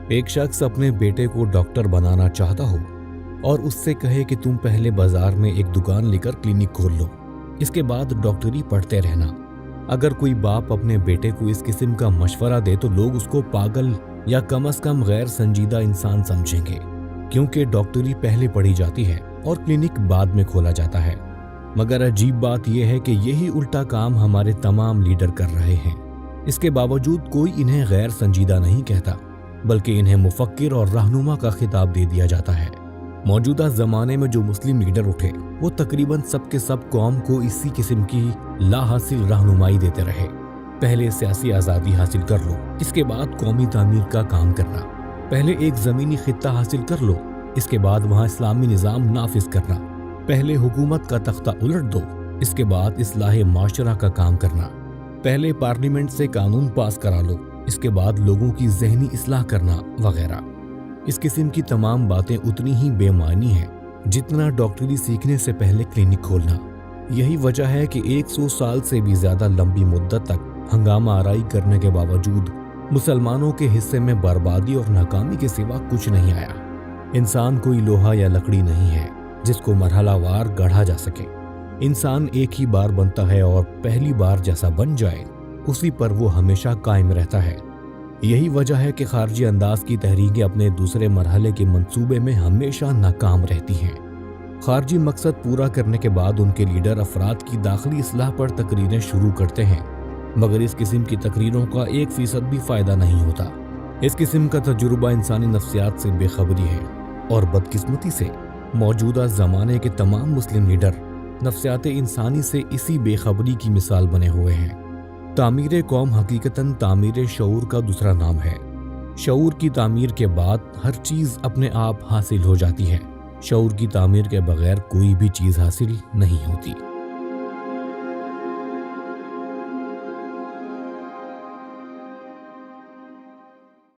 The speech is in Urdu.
ایک شخص اپنے بیٹے کو ڈاکٹر بنانا چاہتا ہو اور اس سے کہے کہ تم پہلے بازار میں ایک دکان لے کر کلینک کھول لو، اس کے بعد ڈاکٹری پڑھتے رہنا۔ اگر کوئی باپ اپنے بیٹے کو اس قسم کا مشورہ دے تو لوگ اس کو پاگل یا کم از کم غیر سنجیدہ انسان سمجھیں گے، کیونکہ ڈاکٹری پہلے پڑھی جاتی ہے اور کلینک بعد میں کھولا جاتا ہے۔ مگر عجیب بات یہ ہے کہ یہی الٹا کام ہمارے تمام لیڈر کر رہے ہیں۔ اس کے باوجود کوئی انہیں غیر سنجیدہ نہیں کہتا، بلکہ انہیں مفکر اور رہنما کا خطاب دے دیا جاتا ہے۔ موجودہ زمانے میں جو مسلم لیڈر اٹھے وہ تقریباً سب کے سب قوم کو اسی قسم کی لا حاصل رہنمائی دیتے رہے۔ پہلے سیاسی آزادی حاصل کر لو، اس کے بعد قومی تعمیر کا کام کرنا۔ پہلے ایک زمینی خطہ حاصل کر لو، اس کے بعد وہاں اسلامی نظام نافذ کرنا۔ پہلے حکومت کا تختہ الٹ دو، اس کے بعد اصلاح معاشرہ کا کام کرنا۔ پہلے پارلیمنٹ سے قانون پاس کرا لو، اس کے بعد لوگوں کی ذہنی اصلاح کرنا وغیرہ۔ اس قسم کی تمام باتیں اتنی ہی بے معنی ہیں جتنا ڈاکٹری سیکھنے سے پہلے کلینک کھولنا۔ یہی وجہ ہے کہ 100 سال سے بھی زیادہ لمبی مدت تک ہنگامہ آرائی کرنے کے باوجود مسلمانوں کے حصے میں بربادی اور ناکامی کے سوا کچھ نہیں آیا۔ انسان کوئی لوہا یا لکڑی نہیں ہے جس کو مرحلہ وار گڑھا جا سکے۔ انسان ایک ہی بار بنتا ہے اور پہلی بار جیسا بن جائے اسی پر وہ ہمیشہ قائم رہتا ہے۔ یہی وجہ ہے کہ خارجی انداز کی تحریکیں اپنے دوسرے مرحلے کے منصوبے میں ہمیشہ ناکام رہتی ہیں۔ خارجی مقصد پورا کرنے کے بعد ان کے لیڈر افراد کی داخلی اصلاح پر تقریریں شروع کرتے ہیں، مگر اس قسم کی تقریروں کا 1% بھی فائدہ نہیں ہوتا۔ اس قسم کا تجربہ انسانی نفسیات سے بے خبری ہے، اور بدقسمتی سے موجودہ زمانے کے تمام مسلم لیڈر نفسیات انسانی سے اسی بے خبری کی مثال بنے ہوئے ہیں۔ تعمیر قوم حقیقتاً تعمیر شعور کا دوسرا نام ہے۔ شعور کی تعمیر کے بعد ہر چیز اپنے آپ حاصل ہو جاتی ہے۔ شعور کی تعمیر کے بغیر کوئی بھی چیز حاصل نہیں ہوتی۔